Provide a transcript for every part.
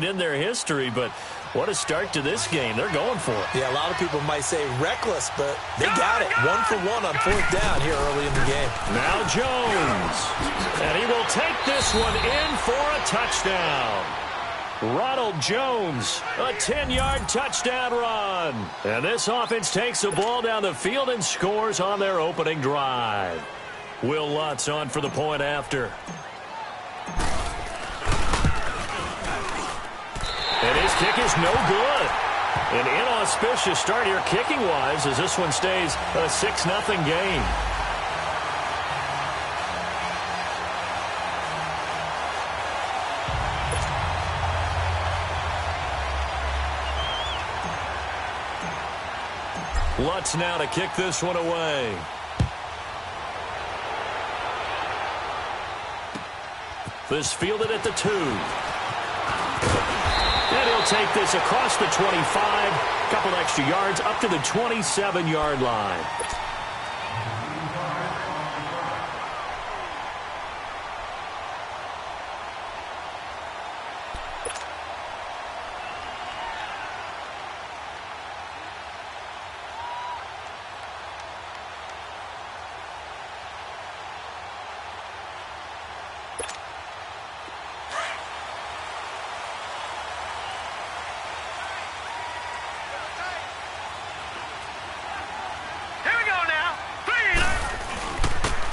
in their history, but what a start to this game. They're going for it. Yeah, a lot of people might say reckless, but they got it. 1 for 1 on 4th down here early in the game. Now Jones. And he will take this one in for a touchdown. Ronald Jones, a 10-yard touchdown run. And this offense takes the ball down the field and scores on their opening drive. Will Lutz on for the point after. And his kick is no good. An inauspicious start here kicking-wise as this one stays a 6-0 game. Lutz now to kick this one away. This fielded at the 2. And he'll take this across the 25. Couple extra yards up to the 27-yard line.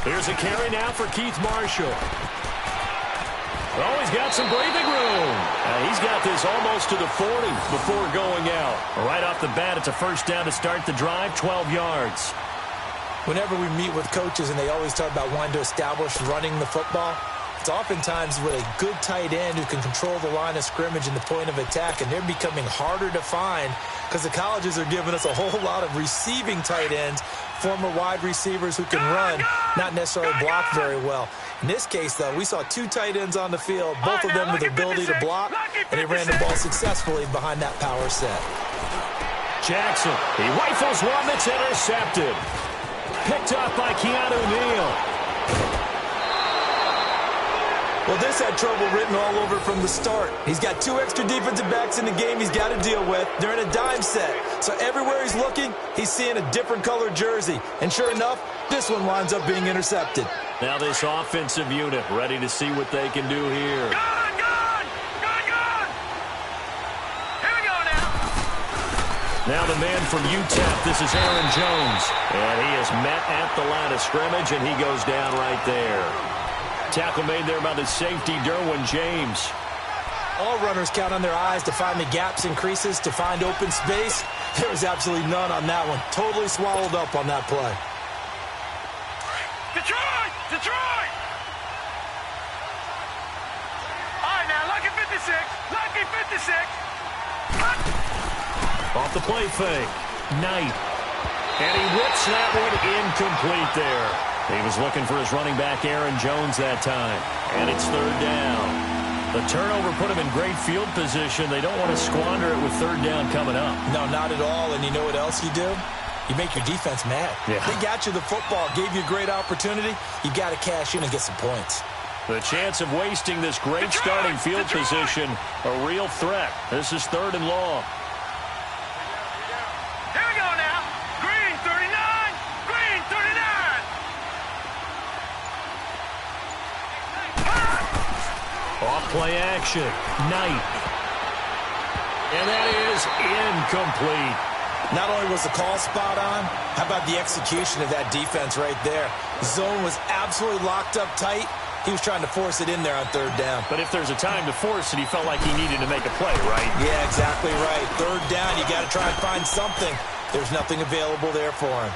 Here's a carry now for Keith Marshall. Oh, he's got some breathing room. He's got this almost to the 40 before going out. Right off the bat, it's a first down to start the drive, 12 yards. Whenever we meet with coaches and they always talk about wanting to establish running the football, it's oftentimes with a good tight end who can control the line of scrimmage and the point of attack, and they're becoming harder to find because the colleges are giving us a whole lot of receiving tight ends, former wide receivers who can run, not necessarily block very well. In this case, though, we saw 2 tight ends on the field, both of them with the ability to block, and they ran the ball successfully behind that power set. Jackson, he rifles one that's intercepted. Picked up by Keanu Neal. Well, this had trouble written all over from the start. He's got 2 extra defensive backs in the game he's got to deal with. They're in a dime set. So everywhere he's looking, he's seeing a different colored jersey. And sure enough, this one winds up being intercepted. Now this offensive unit ready to see what they can do here. Gone! Here we go now. Now the man from UTEP, this is Aaron Jones. And he is met at the line of scrimmage, and he goes down right there. Tackle made there by the safety, Derwin James. All runners count on their eyes to find the gaps and creases, to find open space. There was absolutely none on that one. Totally swallowed up on that play. Detroit! All right, now, lucky 56. Off the play fake. Knight. And he whips that one incomplete there. He was looking for his running back, Aaron Jones, that time. And it's 3rd down. The turnover put him in great field position. They don't want to squander it with 3rd down coming up. No, not at all. And you know what else you do? You make your defense mad. Yeah. They got you the football, gave you a great opportunity. You got to cash in and get some points. The chance of wasting this great starting field position, a real threat. This is 3rd and long. Here we go now. Green 39. Off play action. Knight. And that is incomplete. Not only was the call spot on, how about the execution of that defense right there? Zone was absolutely locked up tight. He was trying to force it in there on 3rd down. But if there's a time to force it, he felt like he needed to make a play, right? Yeah, exactly right. 3rd down, you got to try and find something. There's nothing available there for him.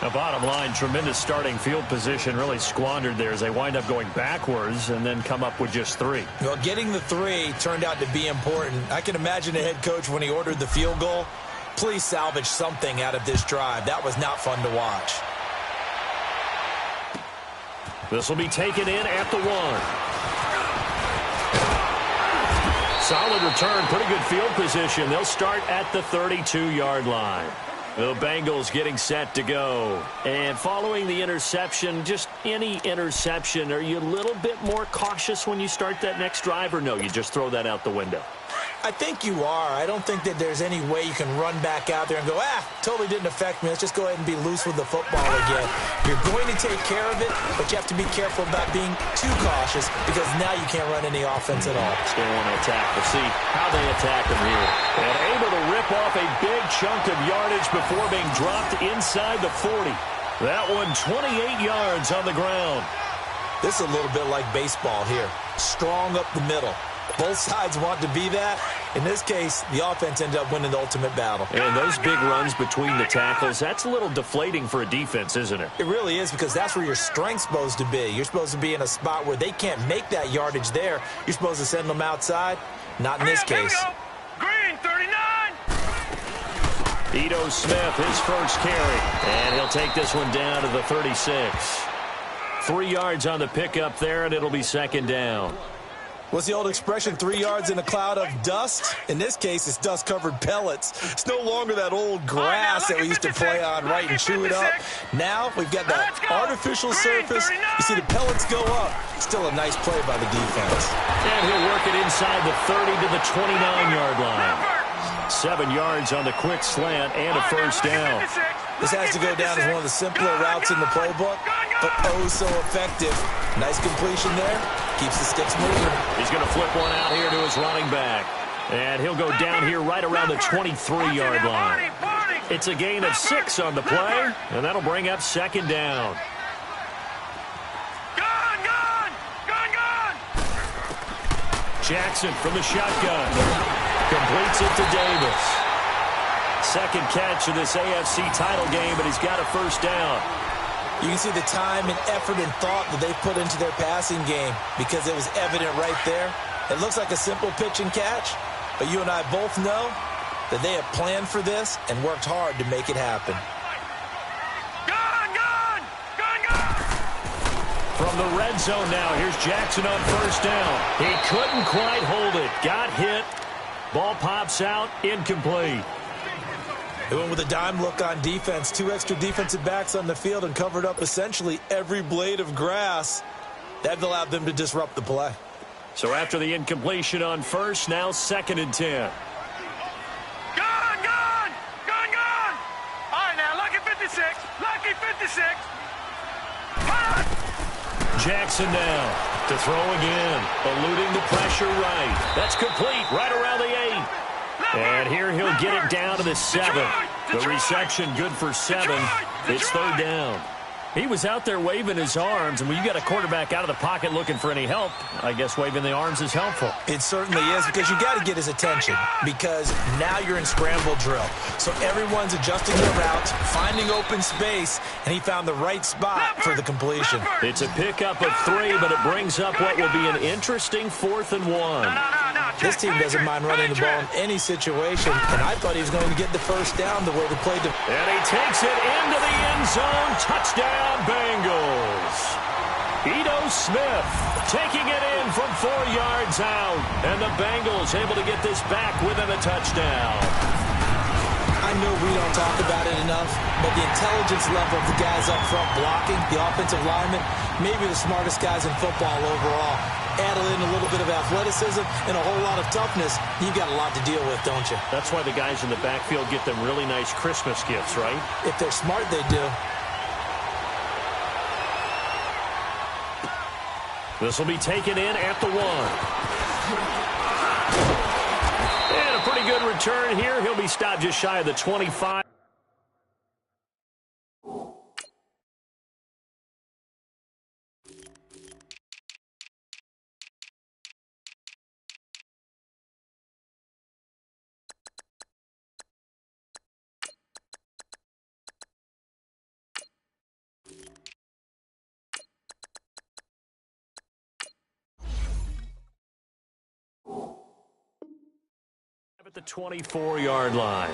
The bottom line, tremendous starting field position, really squandered there as they wind up going backwards and then come up with just 3. Well, getting the 3 turned out to be important. I can imagine the head coach when he ordered the field goal. Please salvage something out of this drive. That was not fun to watch. This will be taken in at the 1. Solid return, pretty good field position. They'll start at the 32-yard line. The Bengals getting set to go. And following the interception, just any interception, are you a little bit more cautious when you start that next drive, or no, you just throw that out the window? I think you are. I don't think that there's any way you can run back out there and go, totally didn't affect me. Let's just go ahead and be loose with the football again. You're going to take care of it, but you have to be careful about being too cautious because now you can't run any offense at all. Still want to attack. We'll see how they attack him here. And able to rip off a big chunk of yardage before being dropped inside the 40. That one 28 yards on the ground. This is a little bit like baseball here. Strong up the middle. Both sides want to be that. In this case, the offense ended up winning the ultimate battle. And those big runs between the tackles, that's a little deflating for a defense, isn't it? It really is, because that's where your strength's supposed to be. You're supposed to be in a spot where they can't make that yardage there. You're supposed to send them outside. Not in this case. Green, 39. Ito Smith, his first carry. And he'll take this one down to the 36. 3 yards on the pickup there, and it'll be second down. What's the old expression, 3 yards in a cloud of dust? In this case, it's dust-covered pellets. It's no longer that old grass that we used to play on, right, and chew it up. Now we've got that artificial surface. You see the pellets go up. Still a nice play by the defense. And he'll work it inside the 30 to the 29-yard line. 7 yards on the quick slant and a first down. This has to go down as one of the simpler routes in the playbook, but oh so effective. Nice completion there. Keeps the sticks moving. He's going to flip one out here to his running back. And he'll go down here right around the 23-yard line. It's a gain of 6 on the play, and that'll bring up second down. Jackson from the shotgun. Completes it to Davis. Second catch of this AFC title game, but he's got a first down. You can see the time and effort and thought that they put into their passing game because it was evident right there. It looks like a simple pitch and catch, but you and I both know that they have planned for this and worked hard to make it happen. From the red zone now, here's Jackson on first down. He couldn't quite hold it. Got hit. Ball pops out, incomplete. They went with a dime look on defense. 2 extra defensive backs on the field and covered up essentially every blade of grass. That allowed them to disrupt the play. So after the incompletion on first, now 2nd and 10. Gone! All right, now, lucky 56. Lucky 56. Jackson now to throw again. Eluding the pressure right. That's complete right around the 8. And here he'll get it down to the 7. The reception good for 7. It's third down. He was out there waving his arms, and when you got a quarterback out of the pocket looking for any help, I guess waving the arms is helpful. It certainly is, because you got to get his attention, because now you're in scramble drill. So everyone's adjusting their routes, finding open space, and he found the right spot for the completion. It's a pickup of 3, but it brings up what will be an interesting 4th and 1. This team doesn't mind running the ball in any situation, and I thought he was going to get the first down the way they played. And he takes it into the end zone. Touchdown, Bengals. Ito Smith taking it in from 4 yards out, and the Bengals able to get this back within a touchdown. I know we don't talk about it enough, but the intelligence level of the guys up front blocking, the offensive linemen, maybe the smartest guys in football overall. Add in a little bit of athleticism and a whole lot of toughness, you've got a lot to deal with, don't you? That's why the guys in the backfield get them really nice Christmas gifts, right? If they're smart, they do. This will be taken in at the 1. And a pretty good return here. He'll be stopped just shy of the 25. At the 24-yard line.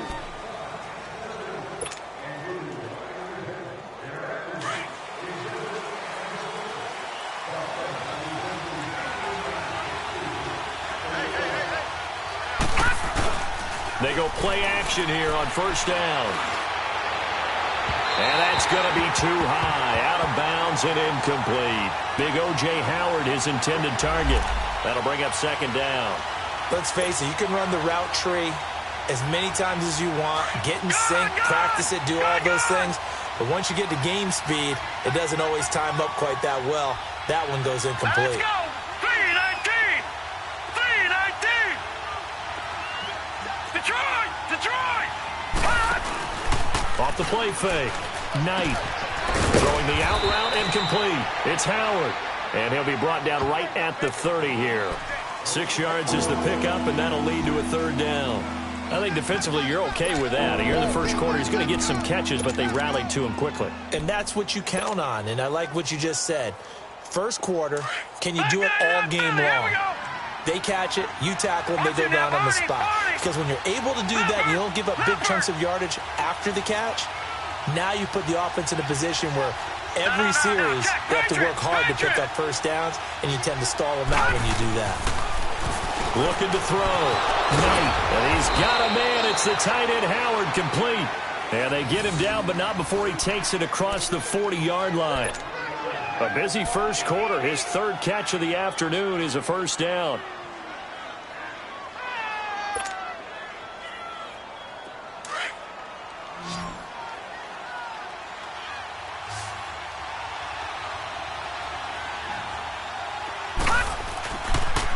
They go play action here on first down. And that's going to be too high. Out of bounds and incomplete. Big O.J. Howard, his intended target. That'll bring up second down. Let's face it, you can run the route tree as many times as you want, get in sync, practice it, do all those things. But once you get to game speed, it doesn't always time up quite that well. That one goes incomplete. Let's go. 319. 319. Detroit. Detroit. Off the play fake. Knight throwing the out route incomplete. It's Howard. And he'll be brought down right at the 30 here. 6 yards is the pickup, and that'll lead to a third down. I think defensively you're okay with that. Here in the first quarter, he's going to get some catches, but they rallied to him quickly. And that's what you count on, and I like what you just said. First quarter, can you do it all game long? They catch it, you tackle them, they go down on the spot. Because when you're able to do that and you don't give up big chunks of yardage after the catch, now you put the offense in a position where every series they have to work hard to pick up first downs, and you tend to stall them out when you do that. Looking to throw. Knight. And he's got a man. It's the tight end Howard, complete. And they get him down, but not before he takes it across the 40-yard line. A busy first quarter. His third catch of the afternoon is a first down.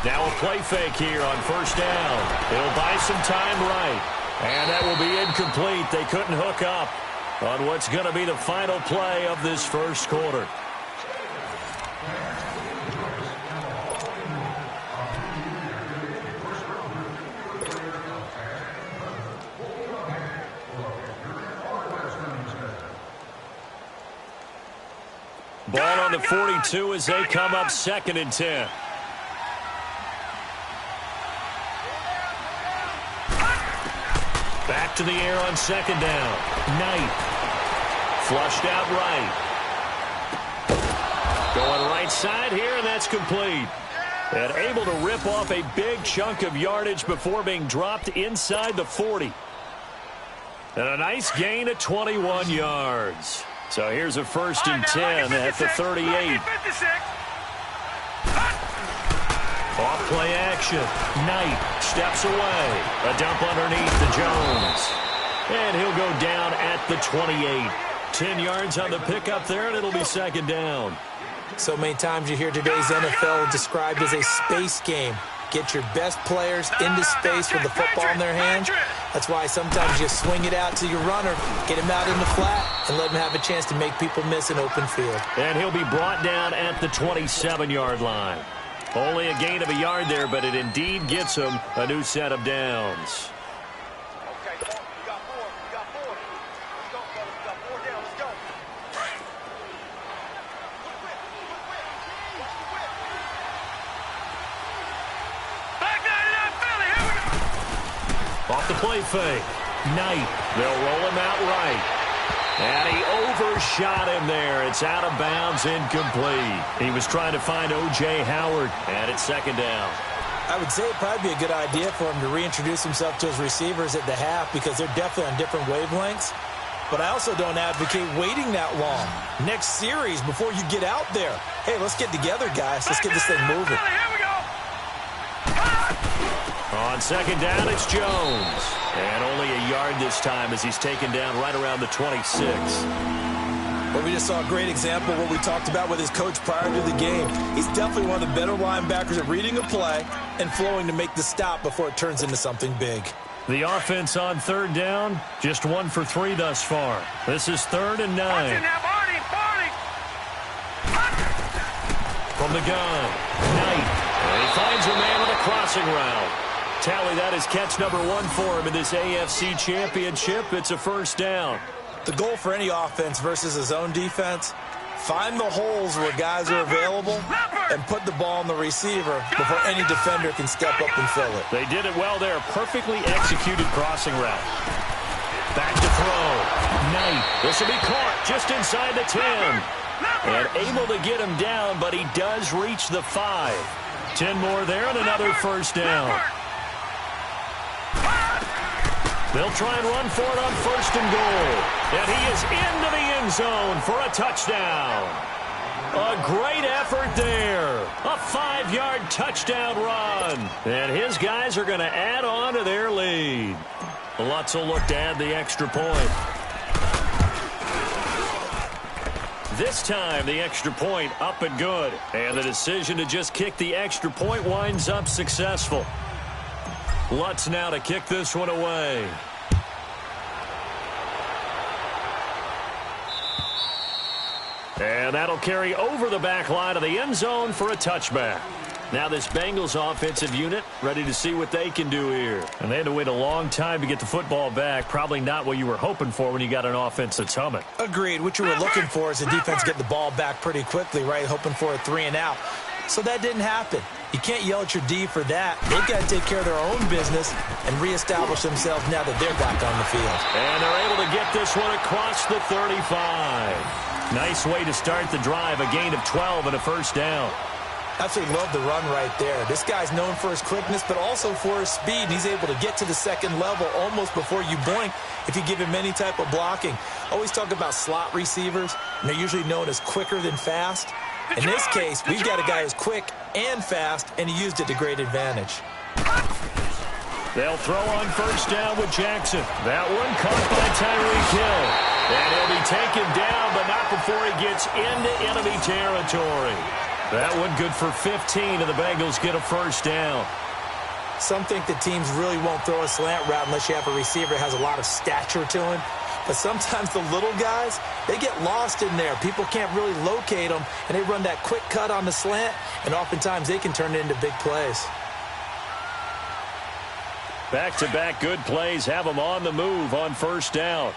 Now a play fake here on first down. He'll buy some time right. And that will be incomplete. They couldn't hook up on what's going to be the final play of this first quarter. Ball on the 42 as they come up 2nd and 10. Back to the air on 2nd down. Knight. Flushed out right. Going right side here, and that's complete. And able to rip off a big chunk of yardage before being dropped inside the 40. And a nice gain of 21 yards. So here's a 1st and 10 at the 38. Off play action. Knight steps away. A dump underneath to Jones. And he'll go down at the 28. 10 yards on the pickup there, and it'll be 2nd down. So many times you hear today's NFL described as a space game. Get your best players into space with the football in their hands. That's why sometimes you swing it out to your runner, get him out in the flat, and let him have a chance to make people miss an open field. And he'll be brought down at the 27-yard line. Only a gain of a yard there, but it indeed gets him a new set of downs. Off the play fake. Knight. They'll roll him out right. And he overshot him there. It's out of bounds, incomplete. He was trying to find O.J. Howard, and it's 2nd down. I would say it'd probably be a good idea for him to reintroduce himself to his receivers at the half because they're definitely on different wavelengths. But I also don't advocate waiting that long. Next series, before you get out there, hey, let's get together, guys. Let's get this thing moving. On 2nd down, it's Jones. And only a yard this time as he's taken down right around the 26. Well, we just saw a great example of what we talked about with his coach prior to the game. He's definitely one of the better linebackers at reading a play and flowing to make the stop before it turns into something big. The offense on 3rd down, just 1 for 3 thus far. This is 3rd and 9. From the gun, Knight. And he finds a man with a crossing route. Tally, that is catch number 1 for him in this AFC Championship. It's a 1st down. The goal for any offense versus his own defense, find the holes where guys are available and put the ball on the receiver before any defender can step up and fill it. They did it well there. Perfectly executed crossing route. Back to throw. Knight. This will be caught just inside the 10. And able to get him down, but he does reach the 5. 10 more there and another 1st down. They'll try and run for it on 1st and goal. And he is into the end zone for a touchdown. A great effort there. A 5-yard touchdown run. And his guys are going to add on to their lead. Lutz will look to add the extra point. This time, the extra point up and good. And the decision to just kick the extra point winds up successful. Lutz now to kick this one away. And that'll carry over the back line of the end zone for a touchback. Now this Bengals offensive unit ready to see what they can do here. And they had to wait a long time to get the football back. Probably not what you were hoping for when you got an offense that's humming. Agreed. What you were looking for is the defense get the ball back pretty quickly, right? Hoping for a 3-and-out. So that didn't happen. You can't yell at your D for that. They've got to take care of their own business and reestablish themselves now that they're back on the field. And they're able to get this one across the 35. Nice way to start the drive. A gain of 12 and a first down. Absolutely love the run right there. This guy's known for his quickness, but also for his speed. He's able to get to the second level almost before you blink if you give him any type of blocking. Always talk about slot receivers, and they're usually known as quicker than fast. In this case, we've got a guy who's quick and fast, and he used it to great advantage. They'll throw on first down with Jackson. That one caught by Tyreek Hill. And he'll be taken down, but not before he gets into enemy territory. That one good for 15, and the Bengals get a first down. Some think that teams really won't throw a slant route unless you have a receiver that has a lot of stature to him. But sometimes the little guys, they get lost in there. People can't really locate them, and they run that quick cut on the slant, and oftentimes they can turn it into big plays. Back-to-back good plays have them on the move on first down.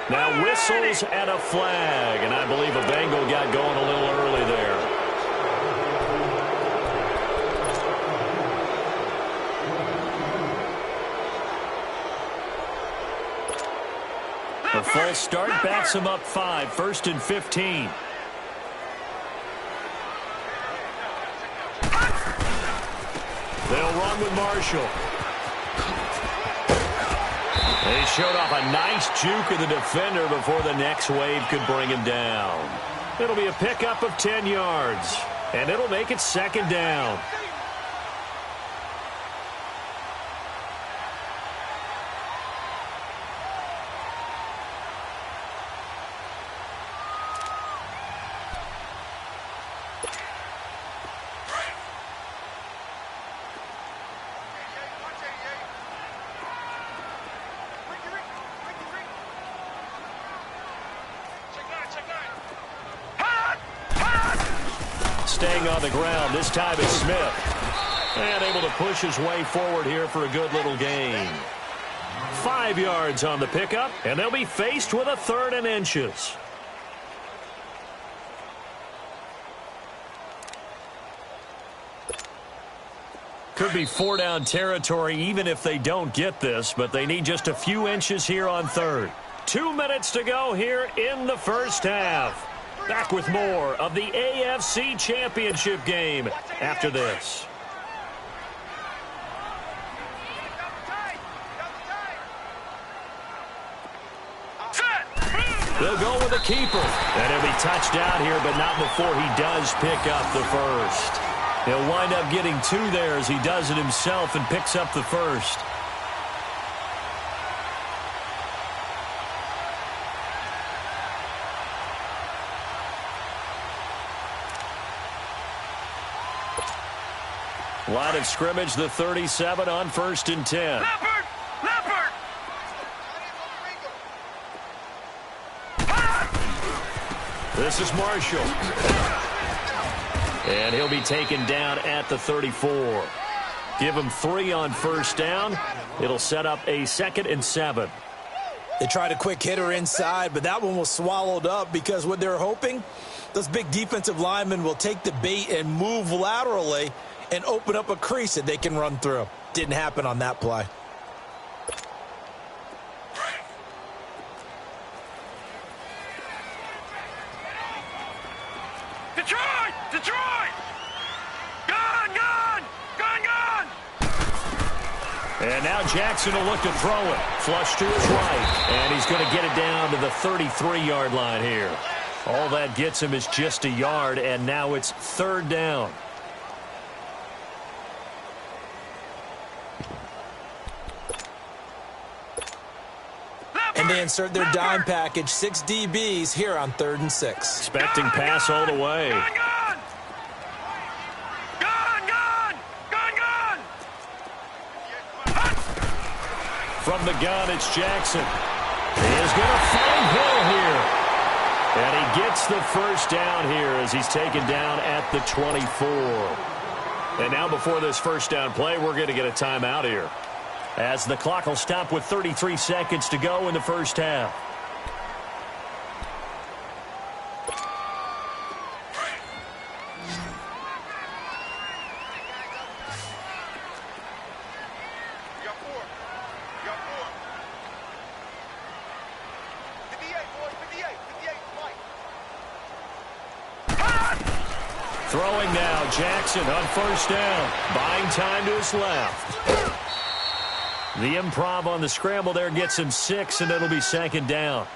Now whistles and a flag, and I believe a Bengal got going a little early there. A false start backs him up 5, 1st and 15. They'll run with Marshall. They showed off a nice juke of the defender before the next wave could bring him down. It'll be a pickup of 10 yards, and it'll make it second down. Staying on the ground, this time it's Smith. And able to push his way forward here for a good little gain. 5 yards on the pickup, and they'll be faced with a 3rd and inches. Could be 4-down territory even if they don't get this, but they need just a few inches here on 3rd. 2 minutes to go here in the first half. Back with more of the AFC Championship game after this. They'll go with a keeper. And he'll be touched down here, but not before he does pick up the first. He'll wind up getting 2 there as he does it himself and picks up the first. Line of scrimmage, the 37 on 1st and 10. Leopard! Leopard! This is Marshall. And he'll be taken down at the 34. Give him 3 on first down. It'll set up a 2nd and 7. They tried a quick hitter inside, but that one was swallowed up because what they're hoping, those big defensive linemen will take the bait and move laterally and open up a crease that they can run through. Didn't happen on that play. Detroit! Detroit! Gone! Gone! Gone! Gone! And now Jackson will look to throw it. Flush to his right. And he's going to get it down to the 33-yard line here. All that gets him is just a yard, and now it's third down. And they insert their dime package, 6 DBs here on 3rd and 6. Expecting pass all the way. From the gun, it's Jackson. He is going to find Hill here. And he gets the first down here as he's taken down at the 24. And now before this first down play, we're going to get a timeout here, as the clock will stop with 33 seconds to go in the first half. Throwing now, Jackson on first down. Buying time to his left. The improv on the scramble there gets him 6, and it'll be second down.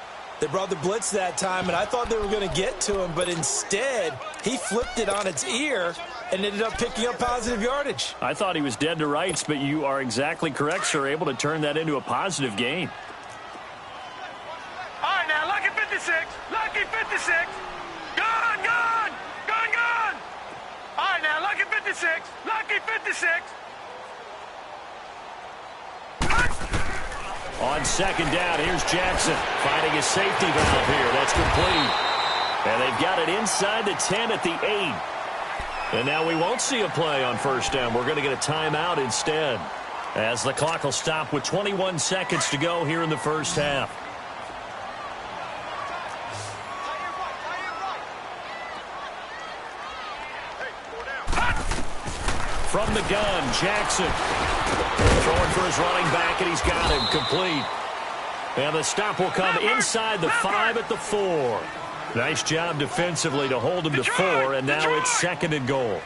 They brought the blitz that time, and I thought they were going to get to him, but instead, he flipped it on its ear and ended up picking up positive yardage. I thought he was dead to rights, but you are exactly correct, sir. Able to turn that into a positive gain. All right, now, lucky 56. Lucky 56. Gone, gone. Gone, gone. All right, now, lucky 56. Lucky 56. On second down, here's Jackson finding his safety valve here. That's complete. And they've got it inside the 10 at the 8. And now we won't see a play on first down. We're going to get a timeout instead, as the clock will stop with 21 seconds to go here in the first half. From the gun, Jackson throwing for his running back, and he's got him complete. And the stop will come inside the 5 at the 4. Nice job defensively to hold him to 4, and now it's second and goal.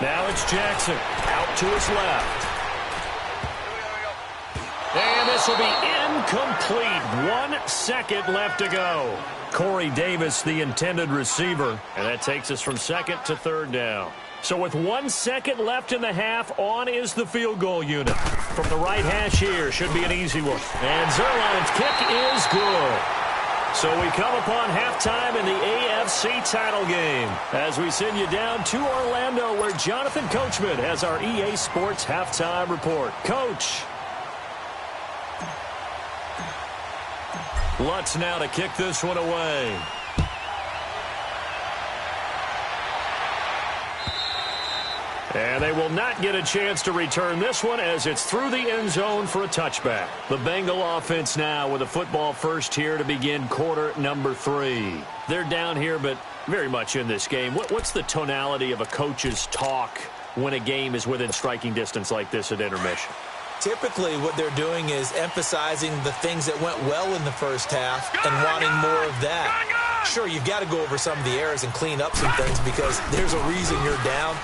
Now it's Jackson out to his left. And this will be incomplete. 1 second left to go. Corey Davis, the intended receiver, and that takes us from second to third down. So with 1 second left in the half, on is the field goal unit. From the right hash here, should be an easy one. And Zerline's kick is good. So we come upon halftime in the AFC title game, as we send you down to Orlando, where Jonathan Coachman has our EA Sports halftime report. Coach. Lutz now to kick this one away. And they will not get a chance to return this one, as it's through the end zone for a touchback. The Bengal offense now with a football first here to begin quarter number 3. They're down here, but very much in this game. What's the tonality of a coach's talk when a game is within striking distance like this at intermission? Typically, what they're doing is emphasizing the things that went well in the first half and wanting more of that. Sure, you've got to go over some of the errors and clean up some things, because there's a reason you're down.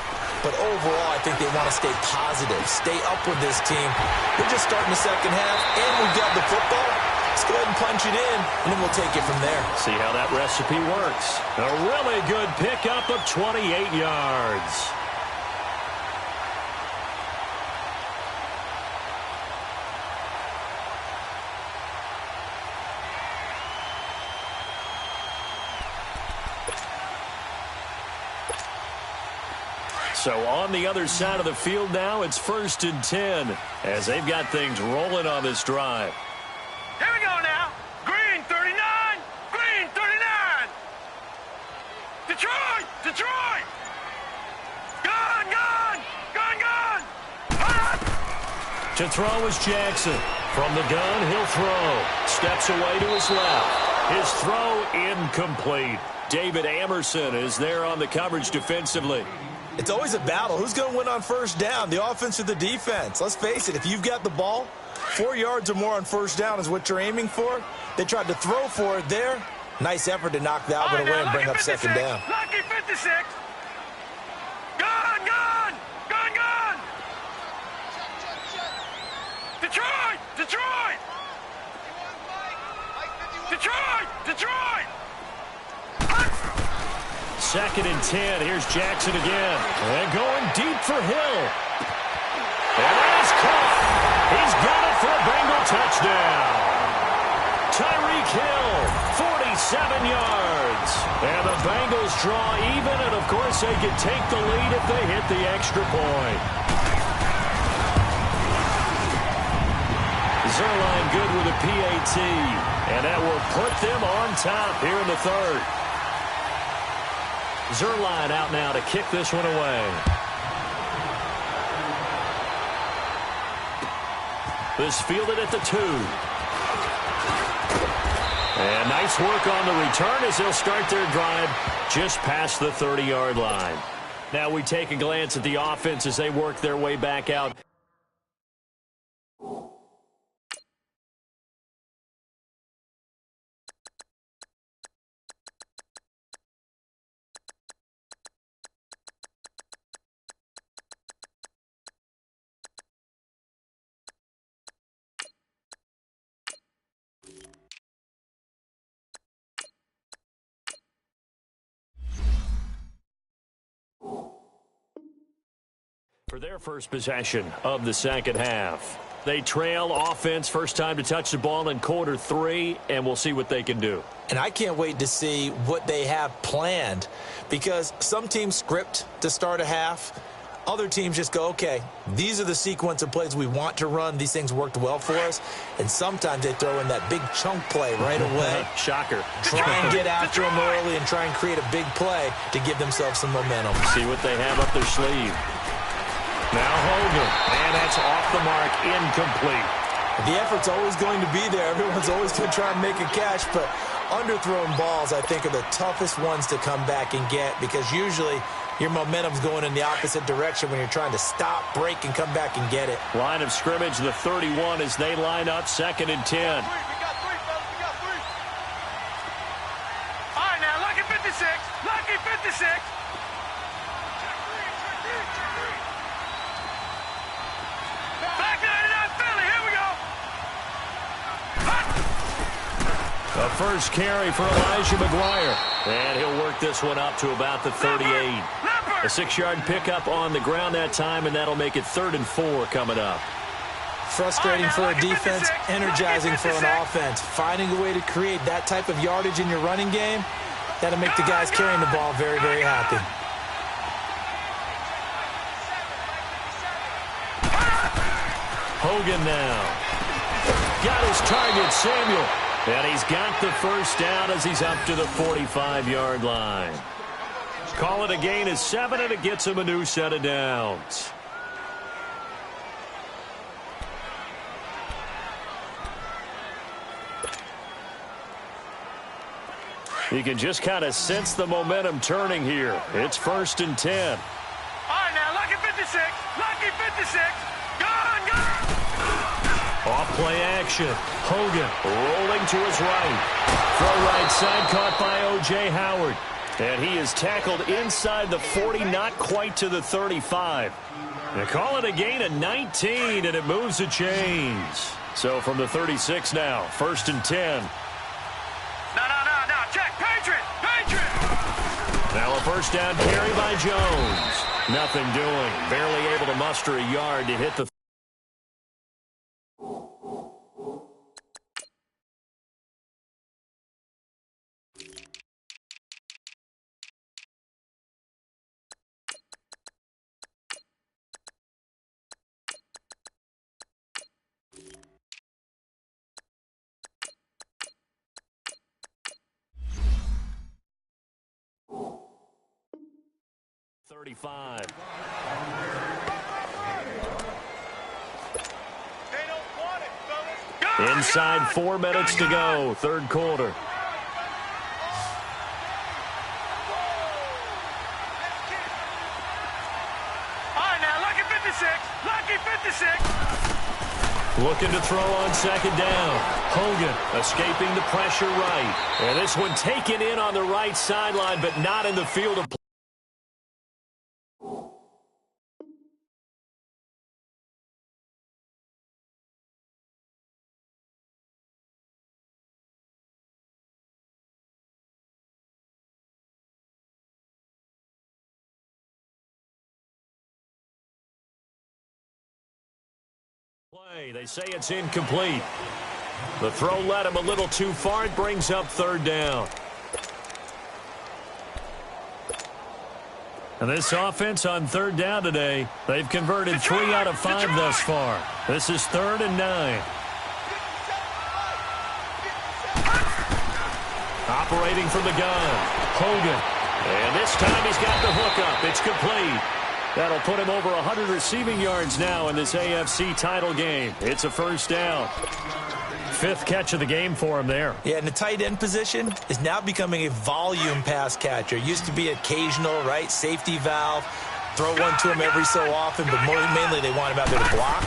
But overall, I think they want to stay positive, stay up with this team. We're just starting the second half, and we've got the football. Let's go ahead and punch it in, and then we'll take it from there. See how that recipe works. A really good pickup of 28 yards. So on the other side of the field now, it's 1st and 10, as they've got things rolling on this drive. Here we go now. Green 39. Green 39. Detroit. Detroit. Gone, gone. Gone, gone. To throw is Jackson. From the gun, he'll throw. Steps away to his left. His throw incomplete. David Amerson is there on the coverage defensively. It's always a battle. Who's going to win on first down, the offense or the defense? Let's face it, if you've got the ball, 4 yards or more on first down is what you're aiming for. They tried to throw for it there. Nice effort to knock that one away and bring up second down. Lucky 56. Gone, gone. Gone, gone. Detroit! Detroit! 2nd and 10. Here's Jackson again. And going deep for Hill. And that is caught. He's got it for a Bengal touchdown. Tyreek Hill, 47 yards. And the Bengals draw even, and of course they can take the lead if they hit the extra point. Zerline good with a PAT, and that will put them on top here in the 3rd. Zerline out now to kick this one away. This fielded at the 2. And nice work on the return as they'll start their drive just past the 30-yard line. Now we take a glance at the offense as they work their way back out. For their first possession of the 2nd half. They trail offense, first time to touch the ball in quarter 3, and we'll see what they can do. And I can't wait to see what they have planned, because some teams script to start a half. Other teams just go, okay, these are the sequence of plays we want to run. These things worked well for us. And sometimes they throw in that big chunk play right away. Shocker. Try and get after them early and try and create a big play to give themselves some momentum. See what they have up their sleeve. Now Hogan, and that's off the mark, incomplete. The effort's always going to be there. Everyone's always going to try and make a catch, but underthrown balls, I think, are the toughest ones to come back and get, because usually your momentum's going in the opposite direction when you're trying to stop, break, and come back and get it. Line of scrimmage, the 31, as they line up 2nd and 10. We got 3, fellas. We got 3. All right, now, lucky 56. Lucky 56. Back 99 Philly. Here we go. The first carry for Elijah McGuire. And he'll work this one up to about the 38. A 6-yard pickup on the ground that time, and that'll make it 3rd and 4 coming up. Frustrating for a defense, energizing for an offense. Finding a way to create that type of yardage in your running game, that'll make the guys carrying the ball very, very happy. Hogan now. Got his target, Samuel. And he's got the first down as he's up to the 45-yard line. Call it a gain of 7, and it gets him a new set of downs. You can just kind of sense the momentum turning here. It's 1st and 10. All right, now, lucky 56. Lucky 56. Gone, gone. Off play action. Hogan rolling to his right. Throw right side caught by O.J. Howard. And he is tackled inside the 40, not quite to the 35. They call it a gain of 19, and it moves the chains. So from the 36 now, 1st and 10. No. Check. Patriot. Now a first down carry by Jones. Nothing doing. Barely able to muster a yard to hit the 35. Inside 4 minutes to go, 3rd quarter. All right, now, lucky 56. Lucky 56. Looking to throw on 2nd down. Hogan escaping the pressure right. And this one taken in on the right sideline, but not in the field of play. play. They say it's incomplete. The throw led him a little too far. It brings up third down. And this offense on third down today, they've converted 3 out of 5 thus far. This is 3rd and 9. Operating from the gun, Hogan. And this time he's got the hook up. It's complete. That'll put him over 100 receiving yards now in this AFC title game. It's a first down. 5th catch of the game for him there. Yeah, and the tight end position is now becoming a volume pass catcher. Used to be occasional, right? Safety valve. Throw one to him every so often, but mainly they want him out there to block.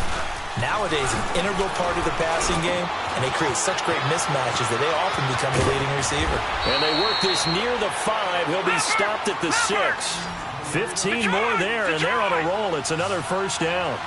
Nowadays, an integral part of the passing game, and they create such great mismatches that they often become the leading receiver. And they work this near the 5. He'll be stopped at the 6. 15 more there, and they're on a roll. It's another first down.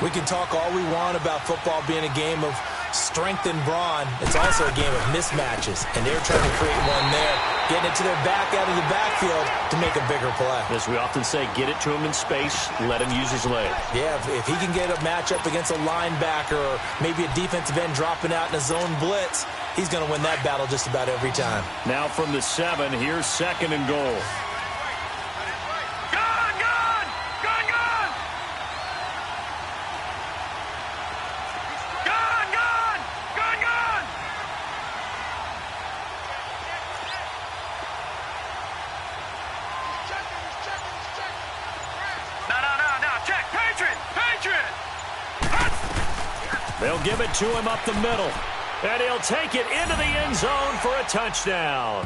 We can talk all we want about football being a game of strength and brawn. It's also a game of mismatches, and they're trying to create one there, getting it to their back out of the backfield to make a bigger play. As we often say, get it to him in space, let him use his leg. Yeah, if he can get a matchup against a linebacker or maybe a defensive end dropping out in a zone blitz, he's going to win that battle just about every time. Now from the 7, here's 2nd and goal. They'll give it to him up the middle. And he'll take it into the end zone for a touchdown.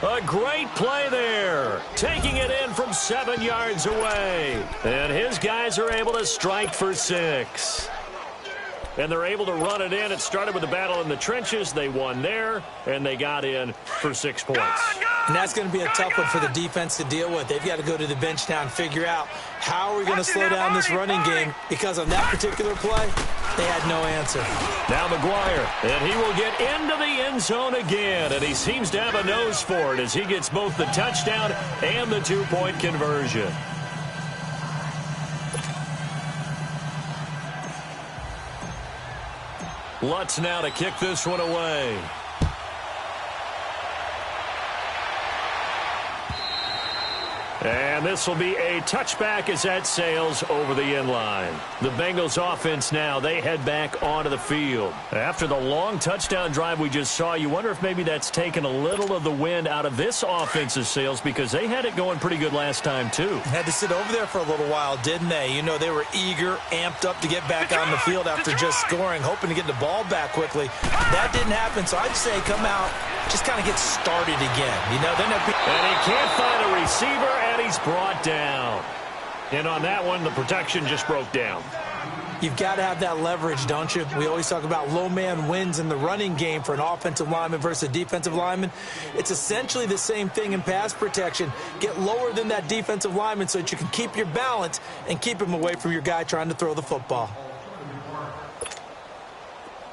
A great play there. Taking it in from 7 yards away. And his guys are able to strike for 6. And they're able to run it in. It started with a battle in the trenches. They won there, and they got in for 6 points. And that's going to be a tough one for the defense to deal with. They've got to go to the bench now and figure out how are we going to slow down this running game, because on that particular play, they had no answer. Now McGuire, and he will get into the end zone again, and he seems to have a nose for it as he gets both the touchdown and the 2-point conversion. Lutz now to kick this one away. And this will be a touchback as that sails over the end line. The Bengals offense now, they head back onto the field. After the long touchdown drive we just saw, you wonder if maybe that's taken a little of the wind out of this offensive sails, because they had it going pretty good last time too. Had to sit over there for a little while, didn't they? You know, they were eager, amped up to get back on the field after just scoring, hoping to get the ball back quickly. That didn't happen, so I'd say come out, just kind of get started again. You know, then and he can't find a receiver, and he's brought down. And on that one, the protection just broke down. You've got to have that leverage, don't you? We always talk about low man wins in the running game for an offensive lineman versus a defensive lineman. It's essentially the same thing in pass protection. Get lower than that defensive lineman so that you can keep your balance and keep him away from your guy trying to throw the football.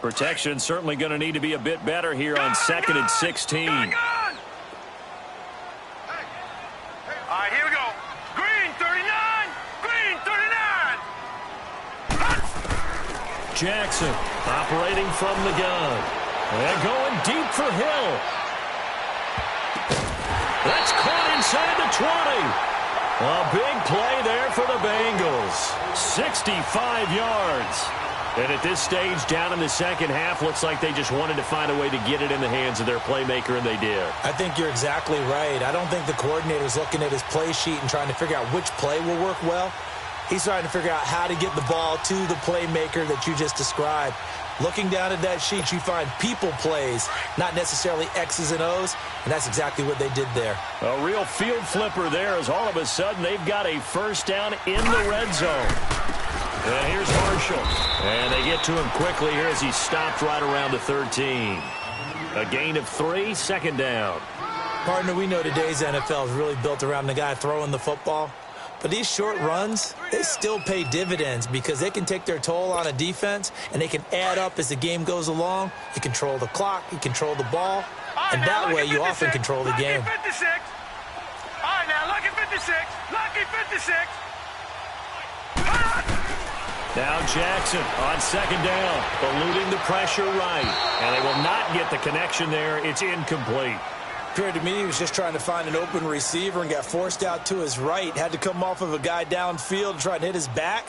Protection certainly going to need to be a bit better here on 2nd and 16. All right, here we go. Green 39. Green 39. Jackson operating from the gun. And going deep for Hill. That's caught inside the 20. A big play there for the Bengals. 65 yards. And at this stage, down in the second half, looks like they just wanted to find a way to get it in the hands of their playmaker, and they did. I think you're exactly right. I don't think the coordinator's looking at his play sheet and trying to figure out which play will work well. He's trying to figure out how to get the ball to the playmaker that you just described. Looking down at that sheet, you find people plays, not necessarily X's and O's, and that's exactly what they did there. A real field flipper there, as all of a sudden they've got a first down in the red zone. And here's Marshall. And they get to him quickly here as he stopped right around the 13. A gain of 3, 2nd down. Partner, we know today's NFL is really built around the guy throwing the football. But these short runs, they still pay dividends because they can take their toll on a defense, and they can add up as the game goes along. You control the clock, you control the ball, and that way you often control the game. Lucky 56. All right, now, lucky 56. Lucky 56. Now Jackson on second down, eluding the pressure right. And they will not get the connection there. It's incomplete. Appeared to me he was just trying to find an open receiver and got forced out to his right. Had to come off of a guy downfield and try and hit his back.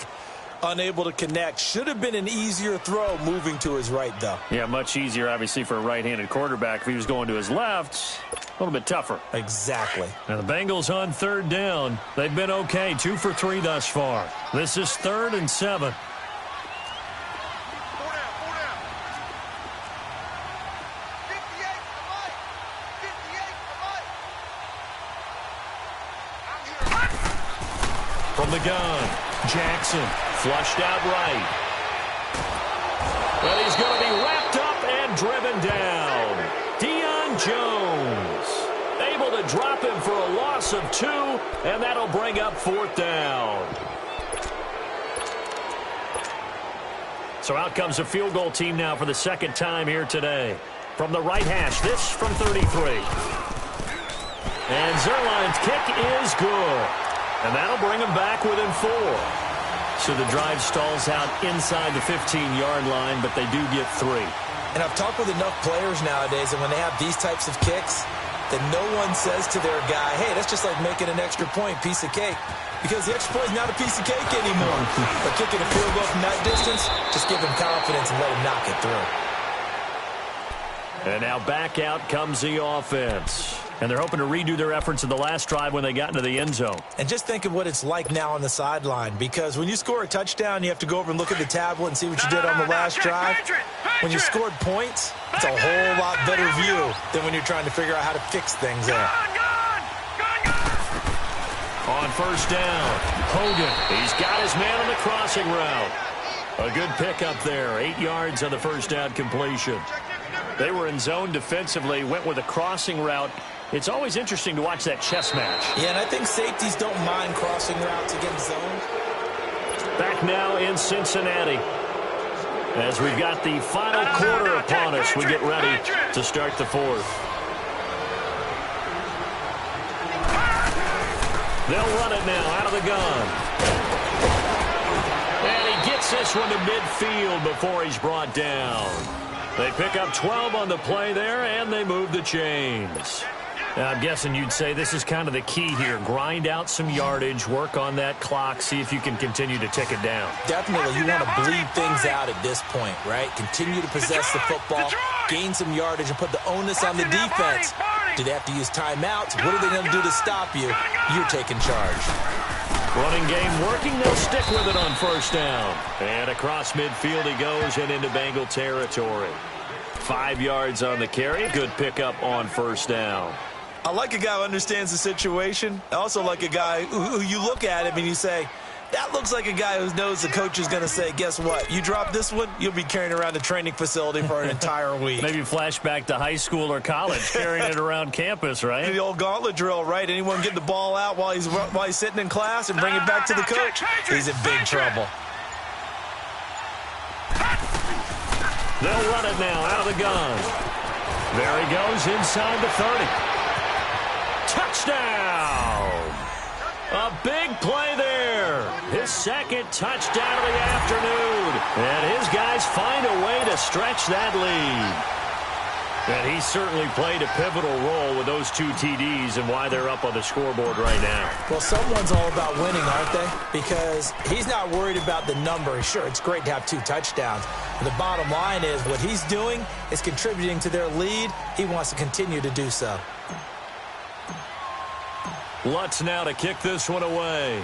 Unable to connect. Should have been an easier throw moving to his right, though. Yeah, much easier, obviously, for a right-handed quarterback. If he was going to his left, a little bit tougher. Exactly. Now the Bengals on third down. They've been okay, 2 for 3 thus far. This is 3rd and 7. From the gun, Jackson flushed out right. Well, he's going to be wrapped up and driven down. Jones able to drop him for a loss of 2, and that'll bring up 4th down. So out comes a field goal team now for the second time here today. From the right hash, this from 33. And Zerline's kick is good. And that'll bring him back within 4. So the drive stalls out inside the 15-yard line, but they do get 3. And I've talked with enough players nowadays, and when they have these types of kicks, that no one says to their guy, hey, that's just like making an extra point, piece of cake. Because the extra point is not a piece of cake anymore. But kicking a field goal from that distance, just give him confidence and let him knock it through. And now back out comes the offense. And they're hoping to redo their efforts in the last drive when they got into the end zone. And just think of what it's like now on the sideline. Because when you score a touchdown, you have to go over and look at the tablet and see what you did on the last drive. When you scored points, it's a whole lot better view than when you're trying to figure out how to fix things there. On first down, Hogan. He's got his man on the crossing route. A good pickup there. 8 yards on the first down completion. They were in zone defensively, went with a crossing route. It's always interesting to watch that chess match. Yeah, and I think safeties don't mind crossing routes against zone. Back now in Cincinnati. As we've got the final quarter upon us, we get ready to start the 4th. They'll run it now out of the gun. And he gets this one to midfield before he's brought down. They pick up 12 on the play there, and they move the chains. Now, I'm guessing you'd say this is kind of the key here. Grind out some yardage, work on that clock, see if you can continue to tick it down. Definitely. You want to bleed things out at this point, right? Continue to possess the football, gain some yardage, and put the onus on the defense. Do they have to use timeouts? What are they going to do to stop you? You're taking charge. Running game working. They'll stick with it on first down. And across midfield he goes and into Bengal territory. 5 yards on the carry. Good pickup on first down. I like a guy who understands the situation. I also like a guy who you look at him and you say, that looks like a guy who knows the coach is going to say, guess what? You drop this one, you'll be carrying around a training facility for an entire week. Maybe flashback to high school or college, carrying it around campus, right? The old gauntlet drill, right? Anyone get the ball out while he's sitting in class and bring it back to the coach? He's in big trouble. They'll run it now out of the gun. There he goes inside the 30. Touchdown! A big play there. His second touchdown of the afternoon. And his guys find a way to stretch that lead. And he certainly played a pivotal role with those 2 TDs and why they're up on the scoreboard right now. Well, someone's all about winning, aren't they? Because he's not worried about the number. Sure, it's great to have 2 touchdowns. But the bottom line is what he's doing is contributing to their lead. He wants to continue to do so. Lutz now to kick this one away.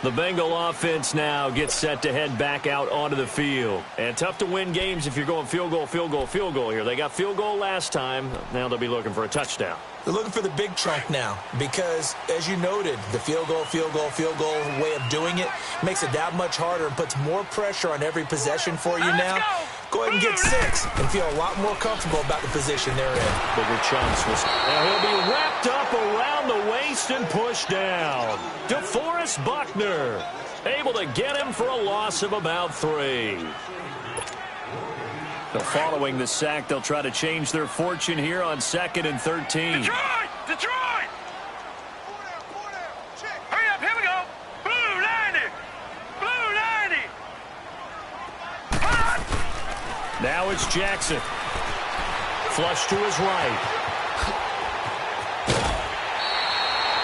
The Bengal offense now gets set to head back out onto the field. And tough to win games if you're going field goal, field goal, field goal here. They got field goal last time. Now they'll be looking for a touchdown. They're looking for the big chunk now because, as you noted, the field goal way of doing it makes it that much harder and puts more pressure on every possession for you now. Go ahead and get 6 and feel a lot more comfortable about the position they're in. Bigger chunks. And he'll be wrapped up around the waist and pushed down. DeForest Buckner able to get him for a loss of about 3. So following the sack, they'll try to change their fortune here on 2nd and 13. Detroit! Detroit! Hurry up, here we go! Blue 90! Blue 90! Now it's Jackson. Flush to his right.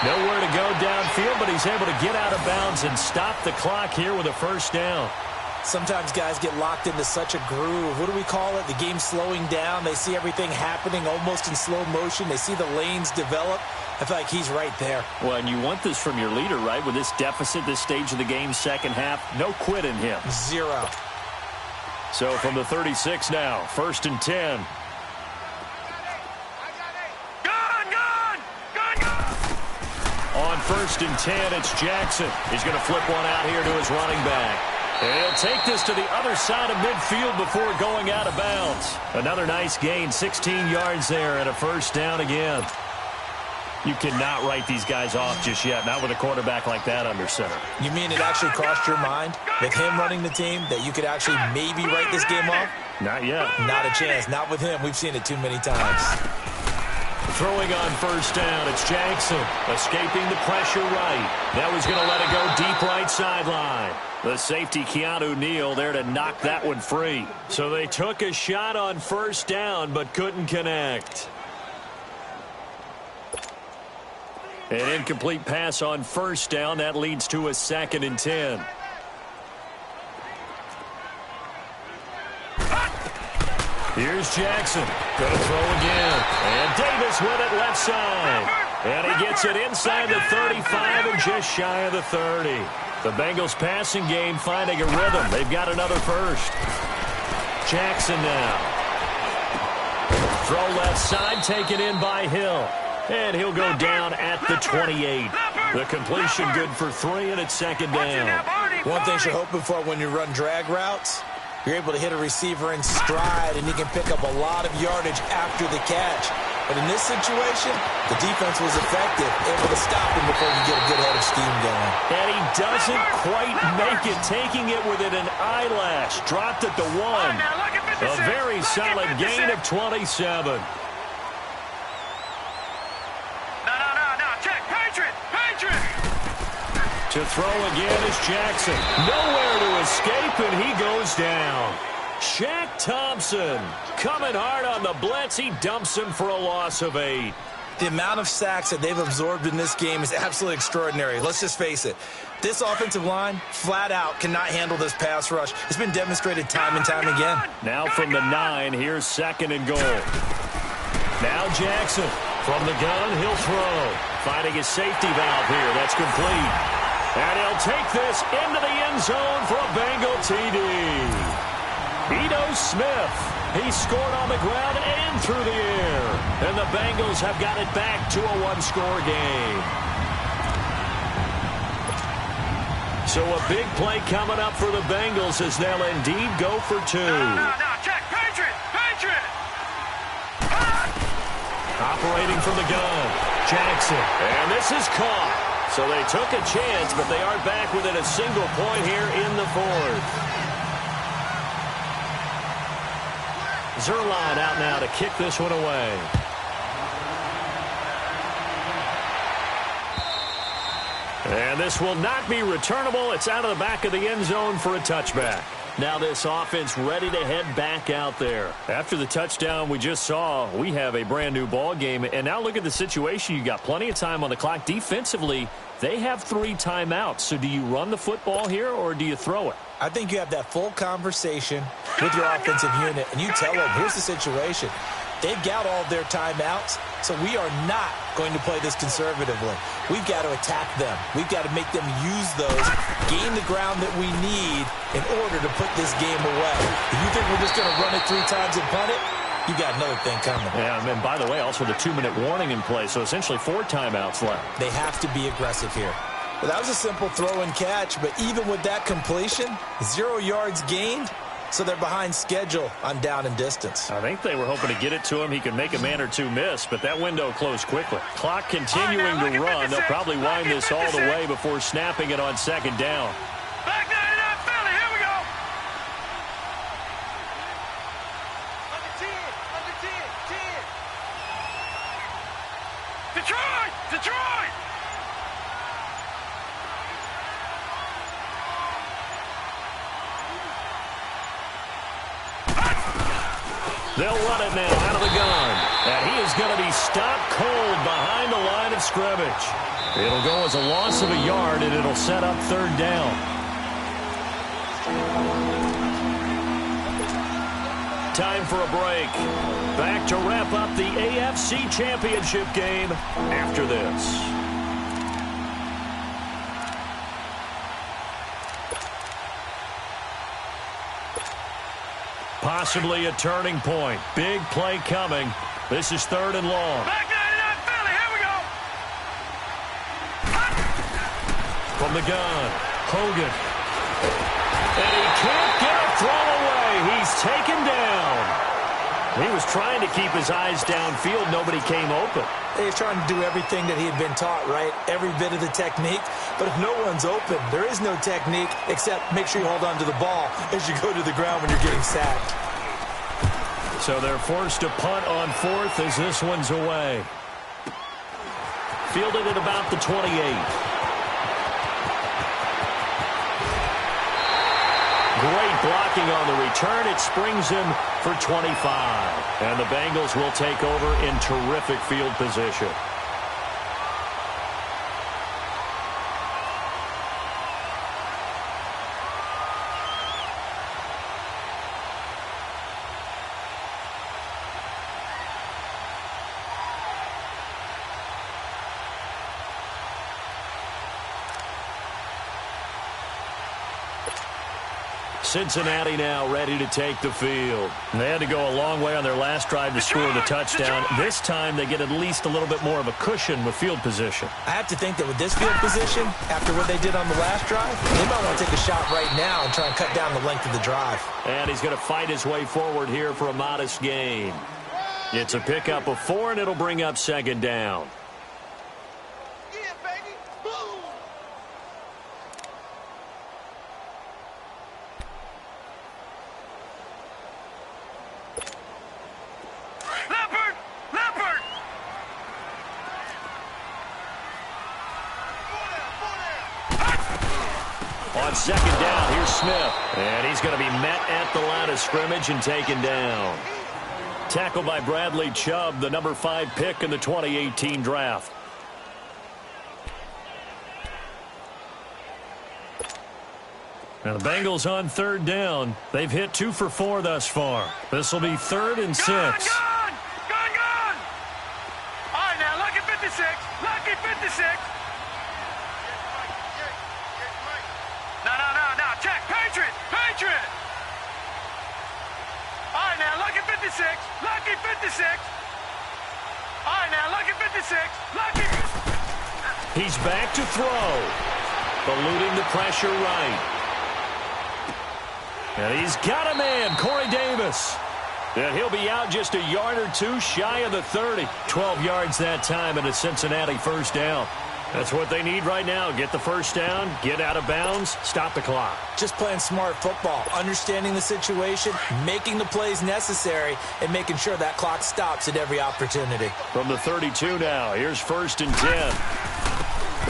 Nowhere to go downfield, but he's able to get out of bounds and stop the clock here with a first down. Sometimes guys get locked into such a groove. What do we call it? The game's slowing down. They see everything happening almost in slow motion. They see the lanes develop. I feel like he's right there. Well, and you want this from your leader, right? With this deficit, this stage of the game, second half, no quit in him. 0. So from the 36 now, 1st and 10. On 1st and 10, it's Jackson. He's going to flip one out here to his running back. And he'll take this to the other side of midfield before going out of bounds. Another nice gain, 16 yards there and a first down again. You cannot write these guys off just yet, not with a quarterback like that under center. You mean it actually crossed your mind with him running the team that you could actually maybe write this game off? Not yet. Not a chance. Not with him. We've seen it too many times. Throwing on first down, it's Jackson. Escaping the pressure right. Now he's going to let it go deep right sideline. The safety, Keanu Neal, there to knock that one free. So they took a shot on first down, but couldn't connect. An incomplete pass on first down. That leads to a 2nd and 10. Here's Jackson. Going to throw again. And Davis with it left side. And he gets it inside the 35 and just shy of the 30. The Bengals passing game finding a rhythm. They've got another first. Jackson now. Throw left side, taken in by Hill. And he'll go down at the 28. The completion good for 3, and it's 2nd down. One thing you're hoping for when you run drag routes, you're able to hit a receiver in stride, and he can pick up a lot of yardage after the catch. But in this situation, the defense was effective, able to stop him before you get a good head of steam going. And he doesn't quite make it, taking it within an eyelash. Dropped it to 1. A very solid gain of 27. To throw again is Jackson. Nowhere to escape, and he goes down. Shaq Thompson coming hard on the blitz. He dumps him for a loss of 8. The amount of sacks that they've absorbed in this game is absolutely extraordinary. Let's just face it. This offensive line, flat out, cannot handle this pass rush. It's been demonstrated time and time again. Now from the 9, here's 2nd and goal. Now Jackson from the gun, he'll throw. Finding his safety valve here. That's complete. And he'll take this into the end zone for a Bengal TD. Ito Smith, he scored on the ground and through the air. And the Bengals have got it back to a one-score game. So a big play coming up for the Bengals as they'll indeed go for 2. No, check, Patriot! Operating from the gun, Jackson. And this is caught. So they took a chance, but they are back within a single point here in the 4th. Zerline out now to kick this one away. And this will not be returnable. It's out of the back of the end zone for a touchback. Now this offense ready to head back out there. After the touchdown we just saw, we have a brand new ball game. And now look at the situation. You got plenty of time on the clock. Defensively, they have 3 timeouts. So do you run the football here or do you throw it? I think you have that full conversation with your offensive unit, and you tell them, here's the situation. They've got all their timeouts, so we are not going to play this conservatively. We've got to attack them. We've got to make them use those, gain the ground that we need in order to put this game away. If you think we're just going to run it 3 times and punt it, you got another thing coming. Yeah, and by the way, also the 2-minute warning in play, so essentially 4 timeouts left. They have to be aggressive here. Well, that was a simple throw and catch, but even with that completion, 0 yards gained. So they're behind schedule on down and distance. I think they were hoping to get it to him. He could make a man or 2 miss, but that window closed quickly. Clock continuing to run. They'll probably wind this all the way before snapping it on 2nd down. Back down in that Philly. Here we go. They'll run it now out of the gun. And he is going to be stopped cold behind the line of scrimmage. It'll go as a loss of a yard, and it'll set up third down. Time for a break. Back to wrap up the AFC Championship game after this. Possibly a turning point. Big play coming. This is third and long. Back 99 Philly, here we go. From the gun, Hogan. And he can't get a throw away. He's taken down. He was trying to keep his eyes downfield. Nobody came open. He's trying to do everything that he had been taught, right? Every bit of the technique. But if no one's open, there is no technique except make sure you hold on to the ball as you go to the ground when you're getting sacked. So they're forced to punt on fourth as this one's away. Fielded at about the 28. Great blocking on the return. It springs him for 25. And the Bengals will take over in terrific field position. Cincinnati now ready to take the field. They had to go a long way on their last drive to score the touchdown. This time they get at least a little bit more of a cushion with field position. I have to think that with this field position, after what they did on the last drive, they might want to take a shot right now and try and cut down the length of the drive. And he's going to fight his way forward here for a modest gain. It's a pickup of 4, and it'll bring up second down. On second down, here's Smith. And he's going to be met at the line of scrimmage and taken down. Tackled by Bradley Chubb, the number 5 pick in the 2018 draft. Now the Bengals on third down. They've hit 2 for 4 thus far. This will be 3rd and 6. Gone! All right, now, lucky 56. Lucky 56. No. Check. Patriot. All right, now, lucky 56. Lucky 56. All right, now, lucky 56. Lucky. He's back to throw. Eluding the pressure right. And he's got a man, Corey Davis. And he'll be out just a yard or 2 shy of the 30. 12 yards that time and a Cincinnati first down. That's what they need right now. Get the first down, get out of bounds, stop the clock. Just playing smart football, understanding the situation, making the plays necessary, and making sure that clock stops at every opportunity. From the 32 now, here's 1st and 10.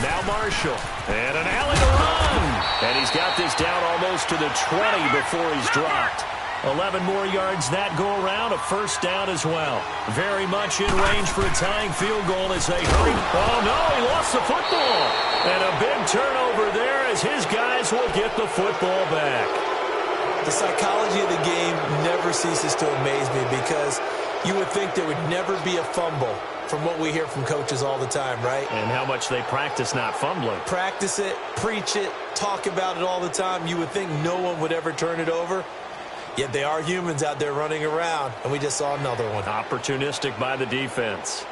Now Marshall, and an alley to run. And he's got this down almost to the 20 before he's dropped. 11 more yards that go around, a first down as well. Very much in range for a tying field goal as they hurry. Oh, no, he lost the football. And a big turnover there as his guys will get the football back. The psychology of the game never ceases to amaze me because you would think there would never be a fumble from what we hear from coaches all the time, right? And how much they practice not fumbling. Practice it, preach it, talk about it all the time. You would think no one would ever turn it over. Yet they are humans out there running around, and we just saw another one. Opportunistic by the defense.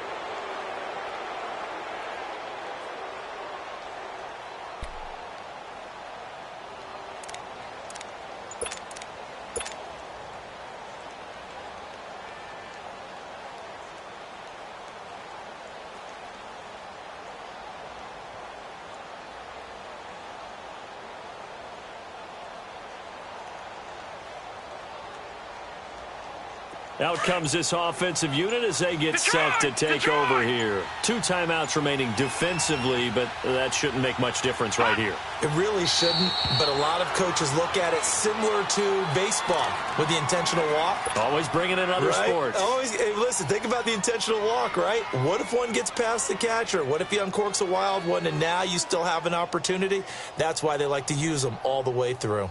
Out comes this offensive unit as they get set to take over here. 2 timeouts remaining defensively, but that shouldn't make much difference right here. It really shouldn't, but a lot of coaches look at it similar to baseball with the intentional walk. Always bringing in other sports. Always. Hey, listen, think about the intentional walk, right? What if one gets past the catcher? What if he uncorks a wild one and now you still have an opportunity? That's why they like to use them all the way through.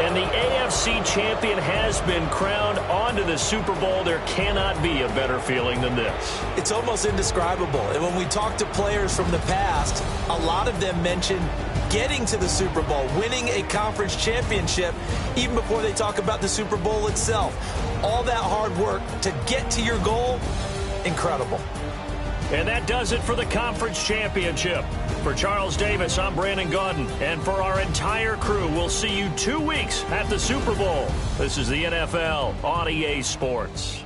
And the AFC champion has been crowned onto the Super Bowl. There cannot be a better feeling than this. It's almost indescribable. And when we talk to players from the past, a lot of them mention getting to the Super Bowl, winning a conference championship, even before they talk about the Super Bowl itself. All that hard work to get to your goal, incredible. And that does it for the conference championship. For Charles Davis, I'm Brandon Gaudin. And for our entire crew, we'll see you 2 weeks at the Super Bowl. This is the NFL on EA Sports.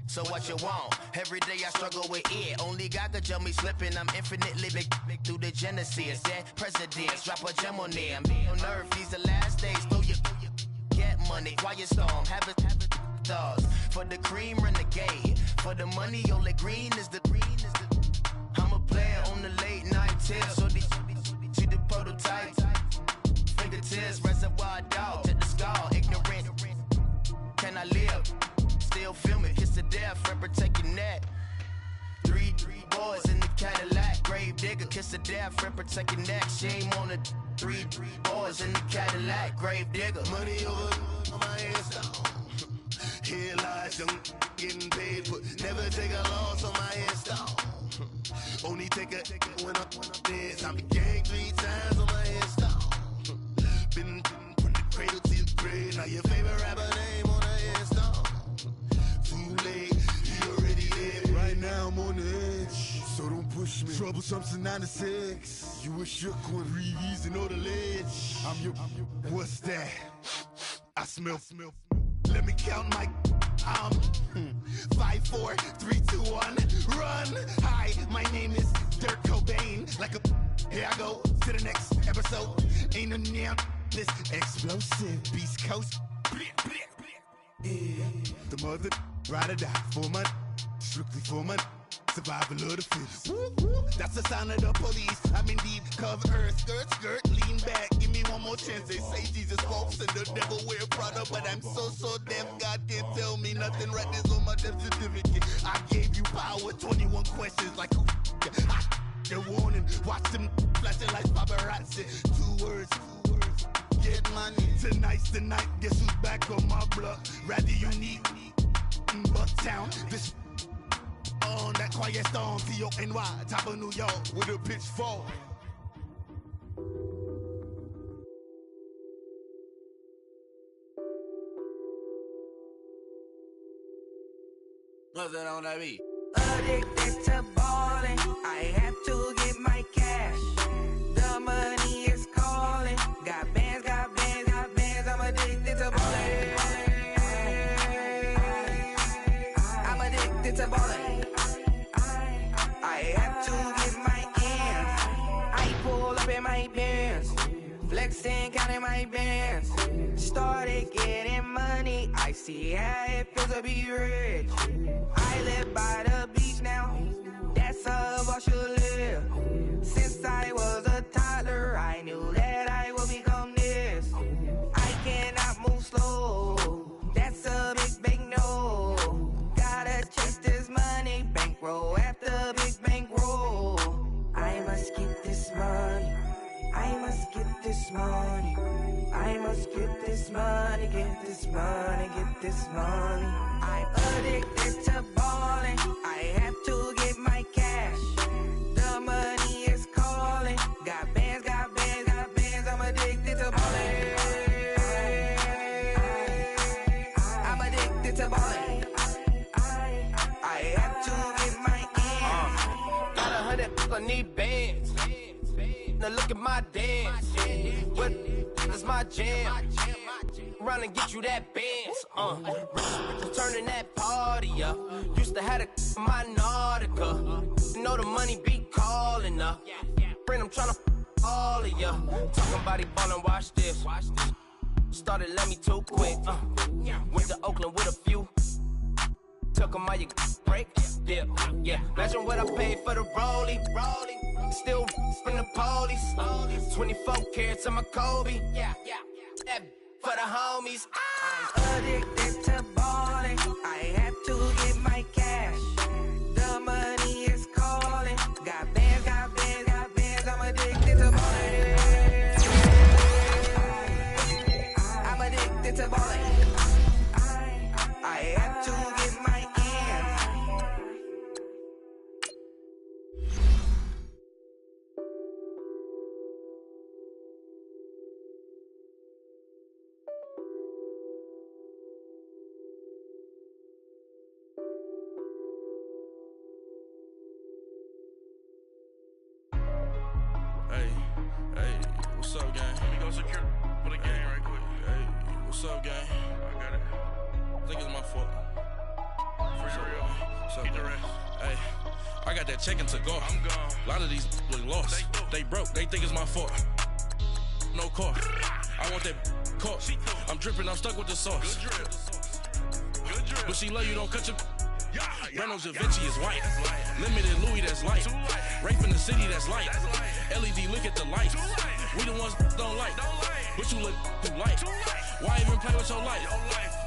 So what you want? Every day I struggle with it. Only God could tell me slipping. I'm infinitely big through the Genesis. Dead presidents, drop a gem on them. On earth, these the last days. Throw your get money, quiet storm. Have it thoughts. For the cream, renegade. For the money, only green is the green is the. I'm a player on the late night tip. So the prototype. Fingertips, reservoir dog. To the skull, ignorant. Can I live? Still film it, kiss to death, friend protecting that. Three boys in the Cadillac, grave digger, kiss to death, friend protecting that. Shame on the three boys in the Cadillac, grave digger. Money over my hands down. Here lies young, getting paid, but never take a loss on my hands down. Only take a when I'm dead. I be gang 3 times on my hands down. Been from the cradle to the grave. Now your favorite rapper name on the hands down. Too late, you already dead. Right now I'm on the edge, so don't put push me. Troublesome to 96. You were shook when Reeves and all the ledge. I'm your. What's that? I smell. Let me count my. 5, 4, 3, 2, 1. Run. Hi, my name is Dirk Cobain. Like a. Here I go to the next episode. Ain't no damn this explosive Beast Coast. Yeah. The mother ride or die for my. Strictly for my. Survival of the fittest. That's the sound of the police. I'm in deep cover earth. Skirt, lean back. Give me one more chance. They say Jesus walks and the devil wear Prada, but I'm so deaf. God can't tell me nothing. Right there's on my death certificate. I gave you power. 21 questions like who? The warning. Watch them flashing like paparazzi. 2 words. Get money. Tonight's the night. Guess who's back on my block? Rather unique. Bucktown. This. On that quiet storm, T-O-N-Y, top of New York, with a pitchfork. What's that on that beat? Addicted to balling, I have to get my cash. The money is calling. Got bands, I'm addicted to balling. I'm addicted to balling. I have to get my ends. I pull up in my pants, flexing, counting my bands. Started getting money, I see how it feels to be rich. I live by the beach now, that's how I should live. Since I was a toddler, I knew that I would become this. I cannot move slow, that's a big no. Gotta chase this money, bankroll after big bankroll. I must get this money, I must get this money, I must get this money, get this money, get this money. I'm addicted to balling, I have to get my cash. The money is calling, got bands, I'm addicted to balling. I'm addicted to balling. I have to get my ends. Got 100, I need bands. Now look at my dance. What is my jam? Run and get you that bands. Turning that party up. Used to have a my Nautica. You know the money be calling up. Friend, I'm tryna all of ya. Talking about he ballin', watch this. Started let me too quick. Went to Oakland with a few. Took 'em all you break. Yeah. Imagine what I paid for the rollie. Still from the police. 24 carats on my Kobe. That for the homies. I'm addicted to balling, I have to get my cash. The money is calling. Got bands, I'm addicted to balling. I'm addicted to balling. I have to get my ends. Hey, what's up, gang? Let me go secure for the gang right quick. Hey, what's up, gang? I got it. I think it's my fault. For real. What's up, gang? Hey, I got that chicken to go. I'm gone. A lot of these look lost. They broke. They think it's my fault. No car. I want that caught. I'm dripping. I'm stuck with the sauce. Good drip. But she love you. Don't cut your. Reynolds Da Vinci is white. Limited Louis, that's light. Rape in the city, that's light. LED, look at the light. We the ones don't like. But you look too light. Why even play with your life?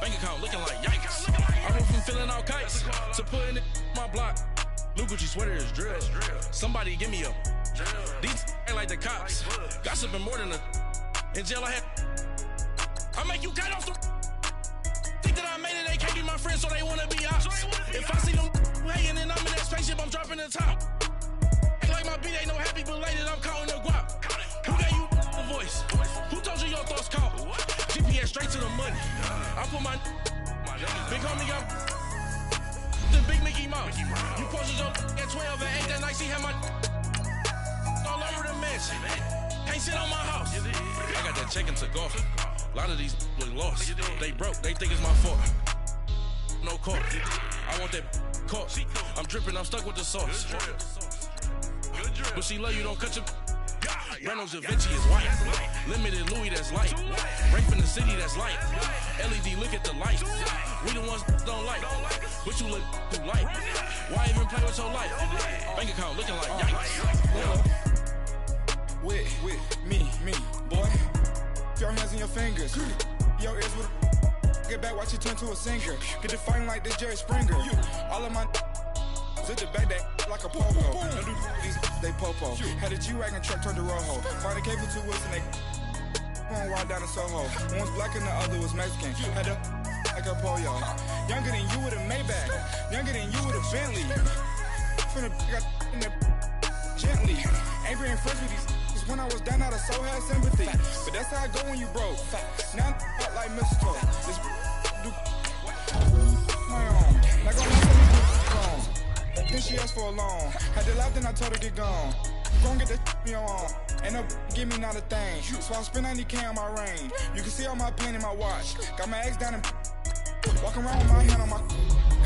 Bank account looking like yikes. I went from filling out kites to putting it in my block. New Gucci sweater is drill. Somebody give me a. These ain't like the cops. Gossiping more than a. In jail I had. I make you cut off the. Think that I made it, they can't be my friends, so they wanna be ops. If I see them hating and I'm in that spaceship, I'm dropping the top. Ain't like my beat ain't no happy belated, I'm counting the guap. Who gave you the voice? Who told you your thoughts count? GPS straight to the money. I put my big homie got the big Mickey Mouse. You posted your at 12 and 8 that night. like she had my all over the mansion. Can't sit on my house. I got that check into golf. A lot of these look lost. They broke, they think it's my fault. No court. I want that caught. I'm dripping, I'm stuck with the sauce. But she love you, don't cut your. Reynolds Da Vinci is white. Limited Louis, that's light. Rape in the city, that's light. LED, look at the light. We the ones don't like. But you look too light. Why even play with your life? Bank account looking like yikes. With me, boy. Your hands and your fingers. Your ears with get back, watch you turn to a singer. Get to fighting like this Jerry Springer. All of my zip the back that like a pogo. Don't do these they popo. Had a G-Wagon truck turned to Rojo. Find a cable 2 wheels and they going wild down in Soho. One was black and the other was Mexican. Had a like a pollo. Younger than you with a Maybach. Younger than you with a Bentley. From the got in the gently. Ain't being friends with these. Cause when I was down, I so had sympathy. But that's how I go when you broke. Now I'm like mistletoe. This do my own. Like I'm not then she asked for a loan. Had to laugh, then I told her get gone. Gon' get that me on. Ain't no give me not a thing. So I spend 90K on my range. You can see all my pain in my watch. Got my ex down and walking around with my hand on my.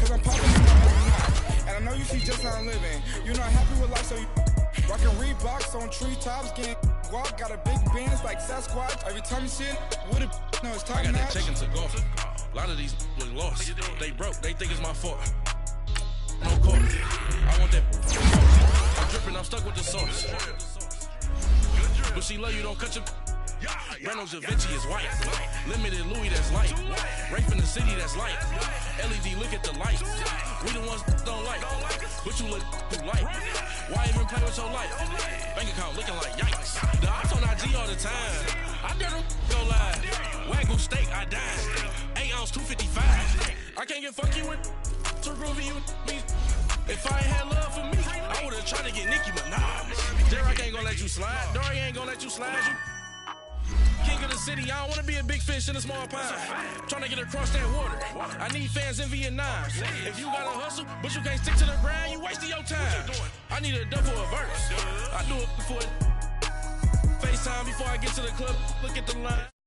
Cause I'm popping in my. And I know you see just how I'm living. You're not happy with life, so you rockin' Reeboks on treetops, getting guap. Got a big Benz like Sasquatch. Every time you see it, with it, no, it's top I got notch. that check into golf. A lot of these look lost. They broke, they think it's my fault. No court. I want that. I'm dripping, I'm stuck with the sauce. But she love you, don't cut your. Reynolds Da Vinci is white. Limited Louis, that's light. Rape in the city, that's light. LED, look at the light. We the ones don't like. But you look too light. Why even play with your life? Bank account looking like yikes. The ops on IG all the time. I dare them go live. Wagyu steak, I died. 8 ounce, 255. I can't get fucky with to groovy you me. If I ain't had love for me, I would've tried to get Nicki, but nah. Derek ain't gonna let you slide. Dory ain't gonna let you slide. You king of the city, I don't wanna be a big fish in a small pond. Trying to get across that water. I need fans in Vietnam. If you gotta hustle, but you can't stick to the grind, you wasting your time. I need a double a verse. I do it before FaceTime before I get to the club. Look at the line.